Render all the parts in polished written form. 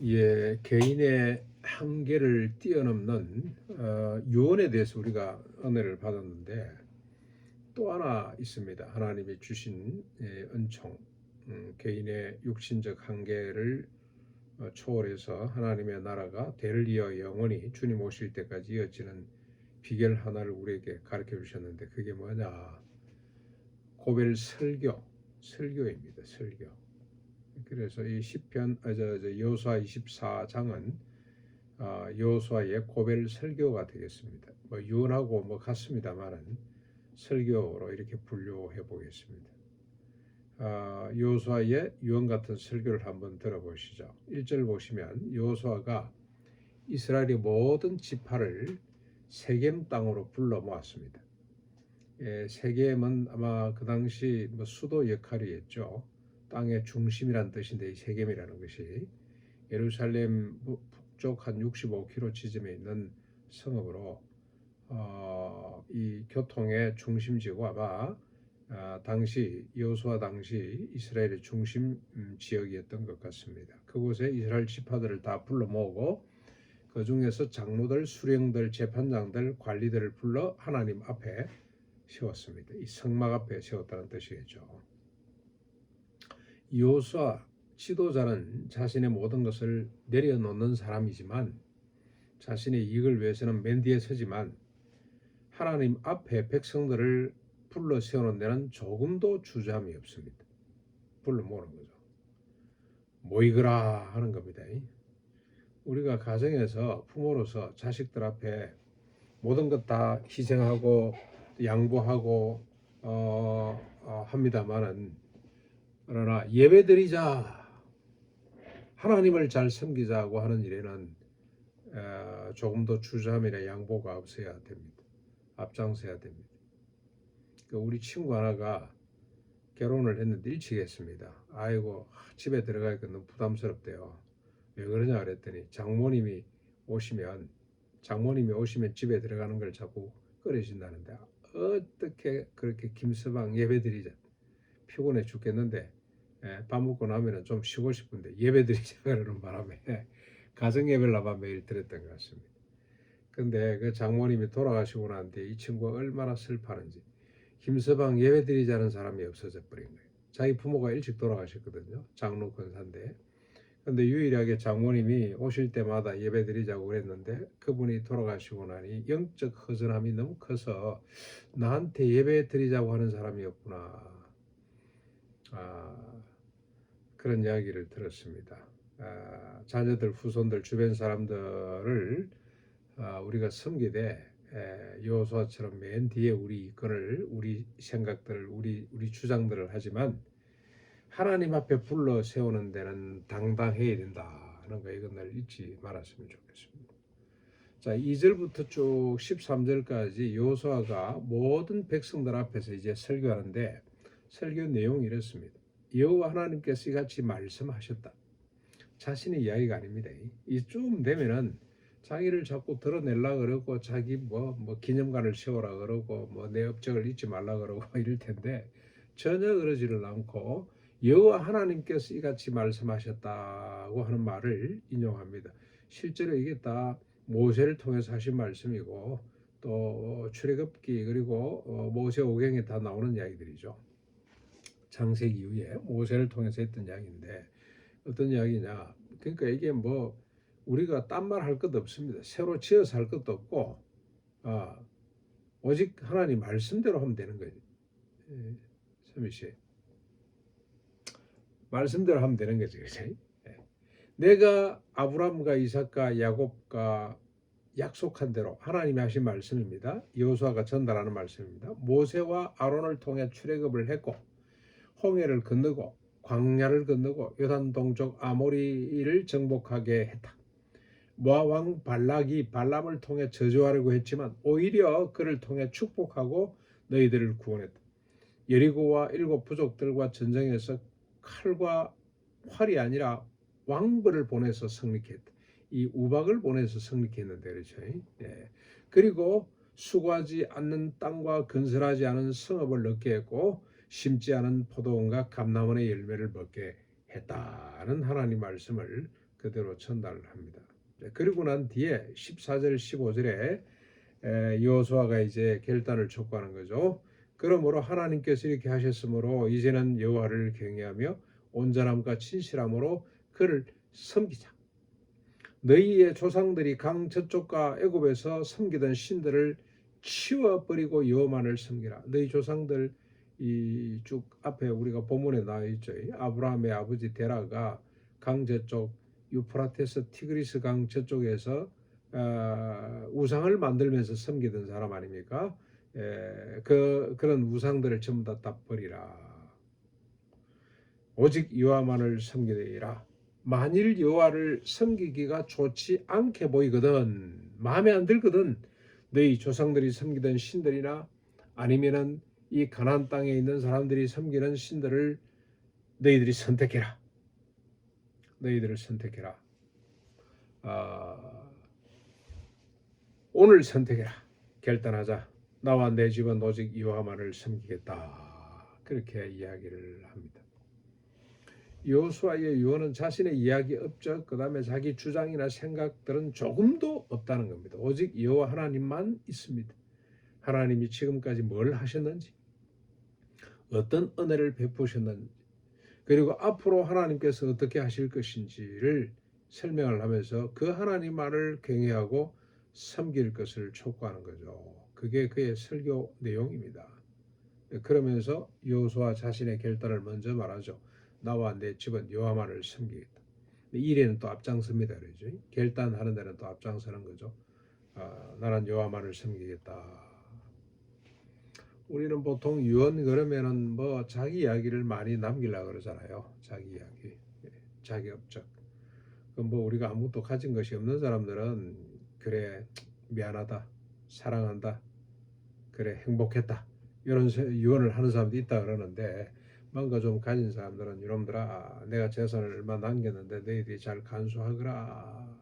예, 개인의 한계를 뛰어넘는 유언에 대해서 우리가 은혜를 받았는데 또 하나 있습니다. 하나님이 주신 은총, 개인의 육신적 한계를 초월해서 하나님의 나라가 대를 이어 영원히 주님 오실 때까지 이어지는 비결 하나를 우리에게 가르쳐 주셨는데 그게 뭐냐? 고별 설교입니다. 설교. 그래서 이 시편 여호수아 24장은 여호수아의 고별 설교가 되겠습니다. 뭐 유언하고 뭐 같습니다만은 설교로 이렇게 분류해 보겠습니다. 여호수아의 유언 같은 설교를 한번 들어보시죠. 1절 보시면 여호수아가 이스라엘의 모든 지파를 세겜 땅으로 불러 모았습니다. 세겜은 아마 그 당시 뭐 수도 역할이 했죠. 땅의 중심이란 뜻인데 이 세겜이라는 것이 예루살렘 북쪽 한 65km 지점에 있는 성읍으로 이 교통의 중심지고 아마 당시 여호수아 당시 이스라엘의 중심 지역이었던 것 같습니다. 그곳에 이스라엘 지파들을 다 불러 모으고 그 중에서 장로들, 수령들, 재판장들, 관리들을 불러 하나님 앞에 세웠습니다. 이 성막 앞에 세웠다는 뜻이겠죠. 여호수아 지도자는 자신의 모든 것을 내려놓는 사람이지만 자신의 이익을 위해서는 맨 뒤에 서지만 하나님 앞에 백성들을 불러 세우는 데는 조금도 주저함이 없습니다. 불러 모으는 거죠. 모이거라 하는 겁니다. 우리가 가정에서 부모로서 자식들 앞에 모든 것 다 희생하고 양보하고 합니다만은 그러나 예배드리자 하나님을 잘 섬기자고 하는 일에는 조금 더 주저함이나 양보가 없어야 됩니다. 앞장서야 됩니다. 우리 친구 하나가 결혼을 했는데 일찍 했습니다. 아이고 집에 들어가니까 너무 부담스럽대요. 왜 그러냐 그랬더니 장모님이 오시면 집에 들어가는 걸 자꾸 꺼려진다는데 어떻게 그렇게 김서방 예배드리자 피곤해 죽겠는데 밥 먹고 나면 좀 쉬고 싶은데 예배드리자 그러는 바람에 가정 예배를 아마 매일 드렸던 것 같습니다. 근데 그 장모님이 돌아가시고 난 뒤에 이 친구가 얼마나 슬퍼하는지 김서방 예배드리자는 사람이 없어져 버린 거예요. 자기 부모가 일찍 돌아가셨거든요. 장로 권사인데. 근데 유일하게 장모님이 오실 때마다 예배드리자고 그랬는데 그분이 돌아가시고 나니 영적 허전함이 너무 커서 나한테 예배드리자고 하는 사람이 없구나. 그런 이야기를 들었습니다. 자녀들, 후손들, 주변 사람들을 우리가 섬기되 여호수아처럼 맨 뒤에 우리 이권을, 우리 생각들을, 우리 주장들을 하지만 하나님 앞에 불러 세우는 데는 당당해야 된다는 거 이건 잊지 말았으면 좋겠습니다. 자, 2절부터 쭉 13절까지 여호수아가 모든 백성들 앞에서 이제 설교하는데 설교 내용이 이렇습니다. 여호와 하나님께서 이같이 말씀하셨다. 자신의 이야기가 아닙니다. 이쯤 되면은 자기를 자꾸 드러내려 그러고 자기 뭐 기념관을 세우라 그러고 뭐 내 업적을 잊지 말라 그러고 이럴 텐데 전혀 그러지를 않고 여호와 하나님께서 이같이 말씀하셨다고 하는 말을 인용합니다. 실제로 이게 다 모세를 통해서 하신 말씀이고 또 출애굽기 그리고 모세오경에 다 나오는 이야기들이죠. 창세기 이후에 모세를 통해서 했던 이야기인데 어떤 이야기냐? 그러니까 이게 뭐 우리가 딴 말 할 것도 없습니다. 새로 지어서 할 것도 없고 오직 하나님 말씀대로 하면 되는 거예요. 서미 씨 말씀대로 하면 되는 거죠. 그치? 내가 아브라함과 이삭과 야곱과 약속한 대로 하나님이 하신 말씀입니다. 여호수아가 전달하는 말씀입니다. 모세와 아론을 통해 출애굽을 했고 홍해를 건너고 광야를 건너고 요단 동쪽 아모리를 정복하게 했다. 모압 왕 발락이 발람을 통해 저주하려고 했지만 오히려 그를 통해 축복하고 너희들을 구원했다. 여리고와 일곱 부족들과 전쟁에서 칼과 활이 아니라 왕벌을 보내서 승리했다. 이 우박을 보내서 승리했는데 그렇죠. 그리고 수고하지 않는 땅과 건설하지 않은 성읍을 얻게 했고 심지 않은 포도원과 감람원의 열매를 먹게 했다는 하나님 말씀을 그대로 전달을 합니다. 그리고 난 뒤에 14절 15절에 여호수아가 이제 결단을 촉구하는 거죠. 그러므로 하나님께서 이렇게 하셨으므로 이제는 여호와를 경외하며 온전함과 진실함으로 그를 섬기자. 너희의 조상들이 강 저쪽과 애굽에서 섬기던 신들을 치워버리고 여호와만을 섬기라. 너희 조상들 이 쭉 앞에 우리가 본문에 나와 있죠. 아브라함의 아버지 데라가 강 저쪽 유프라테스 티그리스 강 저쪽에서 우상을 만들면서 섬기던 사람 아닙니까? 그런 우상들을 전부 다 버리라. 오직 여호와만을 섬기리라. 만일 여호와를 섬기기가 좋지 않게 보이거든, 마음에 안 들거든, 너희 조상들이 섬기던 신들이나 아니면은 이 가나안 땅에 있는 사람들이 섬기는 신들을 너희들이 선택해라. 너희들을 선택해라. 오늘 선택해라. 결단하자. 나와 내 집은 오직 여호와만을 섬기겠다. 그렇게 이야기를 합니다. 여호수아의 유언은 자신의 이야기 업적, 그 다음에 자기 주장이나 생각들은 조금도 없다는 겁니다. 오직 여호와 하나님만 있습니다. 하나님이 지금까지 뭘 하셨는지, 어떤 은혜를 베푸셨는지, 그리고 앞으로 하나님께서 어떻게 하실 것인지를 설명을 하면서 그 하나님만을 경외하고 섬길 것을 촉구하는 거죠. 그게 그의 설교 내용입니다. 그러면서 여호수아 자신의 결단을 먼저 말하죠. 나와 내 집은 여호와만을 섬기겠다. 일에는 또 앞장섭니다. 그러죠. 결단하는 데는 또 앞장서는 거죠. 나는 여호와만을 섬기겠다. 우리는 보통 유언 그러면은 뭐 자기 이야기를 많이 남기려고 그러잖아요. 자기 이야기, 자기 업적. 뭐 우리가 아무것도 가진 것이 없는 사람들은 그래 미안하다, 사랑한다, 그래 행복했다 이런 유언을 하는 사람도 있다 그러는데, 뭔가 좀 가진 사람들은 여러분들아 내가 재산을 얼마 남겼는데 너희들이 잘 간수하거라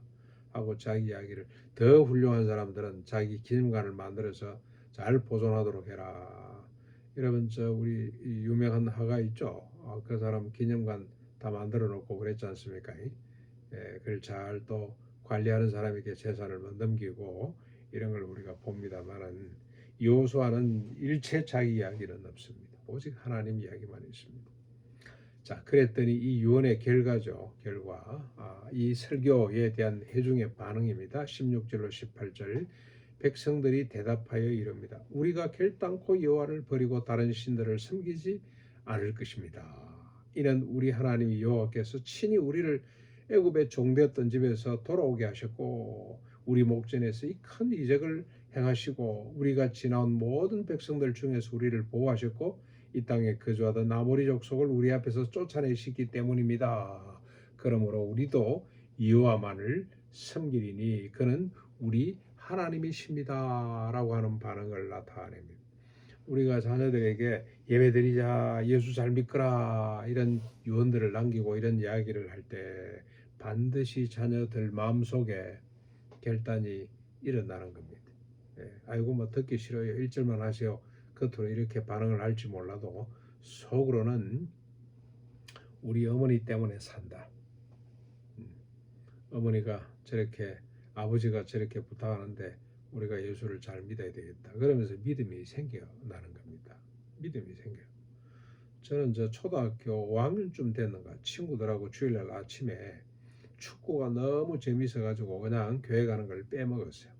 하고 자기 이야기를, 더 훌륭한 사람들은 자기 기념관을 만들어서 잘 보존하도록 해라. 여러분 우리 유명한 화가 있죠. 그 사람 기념관 다 만들어 놓고 그랬지 않습니까? 그걸 잘 또 관리하는 사람에게 재산을 넘기고 이런 걸 우리가 봅니다만은, 여호수아는 일체 자기 이야기는 없습니다. 오직 하나님 이야기만 있습니다. 자, 그랬더니 이 유언의 결과죠. 이 설교에 대한 회중의 반응입니다. 16절로 18절. 백성들이 대답하여 이릅니다. 우리가 결단코 여호와를 버리고 다른 신들을 섬기지 않을 것입니다. 이는 우리 하나님 여호와께서 친히 우리를 애굽의 종되었던 집에서 돌아오게 하셨고 우리 목전에서 이 큰 이적을 행하시고 우리가 지나온 모든 백성들 중에서 우리를 보호하셨고 이 땅에 거주하던 아모리 족속을 우리 앞에서 쫓아내시기 때문입니다. 그러므로 우리도 여호와만을 섬기리니 그는 우리 하나님이십니다. 라고 하는 반응을 나타냅니다. 우리가 자녀들에게 예배드리자, 예수 잘 믿거라 이런 유언들을 남기고 이런 이야기를 할 때 반드시 자녀들 마음속에 결단이 일어나는 겁니다. 아이고 뭐 듣기 싫어요. 1절만 하세요. 겉으로 이렇게 반응을 할지 몰라도 속으로는 우리 어머니 때문에 산다. 어머니가 저렇게, 아버지가 저렇게 부탁하는데 우리가 예수를 잘 믿어야 되겠다. 그러면서 믿음이 생겨나는 겁니다. 믿음이 생겨요. 저는 초등학교 5학년쯤 됐는가 친구들하고 주일날 아침에 축구가 너무 재미있어가지고 그냥 교회 가는 걸 빼먹었어요.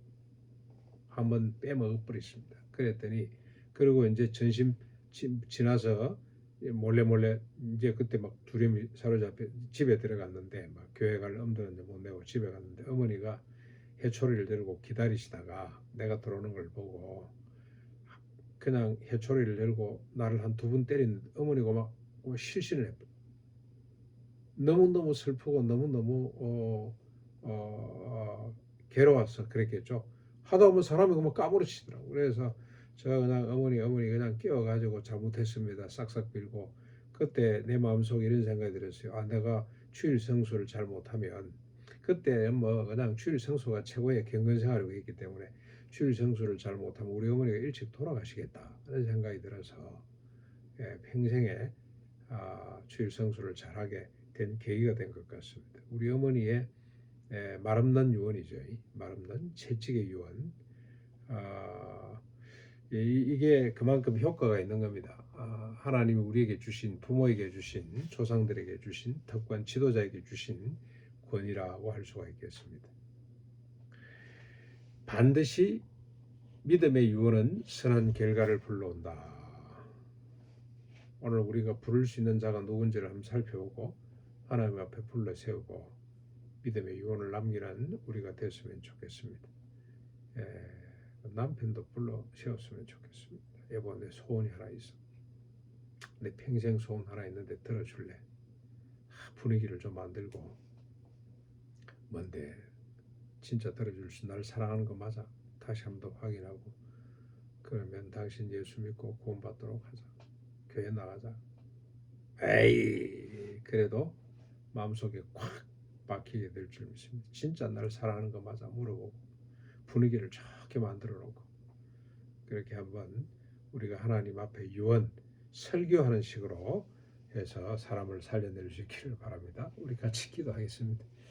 한번 빼먹어버렸습니다. 그랬더니 그리고 이제 전심 지나서 몰래 이제 그때 막 두려움이 사로잡혀 집에 들어갔는데, 막 교회 갈 엄두는 못 내고 집에 갔는데 어머니가 해초리를 들고 기다리시다가 내가 들어오는 걸 보고 그냥 해초리를 들고 나를 한 2번 때리는데 어머니가 막 실신을 해버려. 너무너무 슬프고 너무너무 괴로워서 그랬겠죠. 하다 보면 사람이 그만 까무러치더라고. 그래서 저 그냥 어머니 그냥 깨워가지고 잘못했습니다. 싹싹 빌고, 그때 내 마음속에 이런 생각이 들었어요. 내가 주일 성수를 잘 못하면, 그때 뭐 그냥 주일 성수가 최고의 경건생활이고 있기 때문에 주일 성수를 잘 못하면 우리 어머니가 일찍 돌아가시겠다 그런 생각이 들어서 평생에 주일 성수를 잘하게 된 계기가 된 것 같습니다. 우리 어머니의 말없는 유언이죠. 말없는 채찍의 유언. 이게 그만큼 효과가 있는 겁니다. 하나님이 우리에게 주신, 부모에게 주신, 조상들에게 주신, 특권 지도자에게 주신 권위라고 할 수가 있겠습니다. 반드시 믿음의 유언은 선한 결과를 불러온다. 오늘 우리가 부를 수 있는 자가 누군지를 한번 살펴보고 하나님 앞에 불러 세우고 믿음의 유언을 남기는 우리가 됐으면 좋겠습니다. 남편도 불러 세웠으면 좋겠습니다. 여보, 내 소원이 하나 있어. 내 평생 소원 하나 있는데 들어줄래? 분위기를 좀 만들고. 뭔데? 진짜 들어줄 수, 날 사랑하는 거 맞아? 다시 한번 더 확인하고. 그러면 당신 예수 믿고 구원받도록 하자. 교회 나가자. 에이, 그래도 마음속에 콱 박히게 될 줄 믿습니다. 진짜 날 사랑하는 거 맞아? 물어보고 분위기를 좋게 만들어 놓고 그렇게 한번 우리가 하나님 앞에 유언 설교하는 식으로 해서 사람을 살려낼 수 있기를 바랍니다. 우리 같이 기도하겠습니다.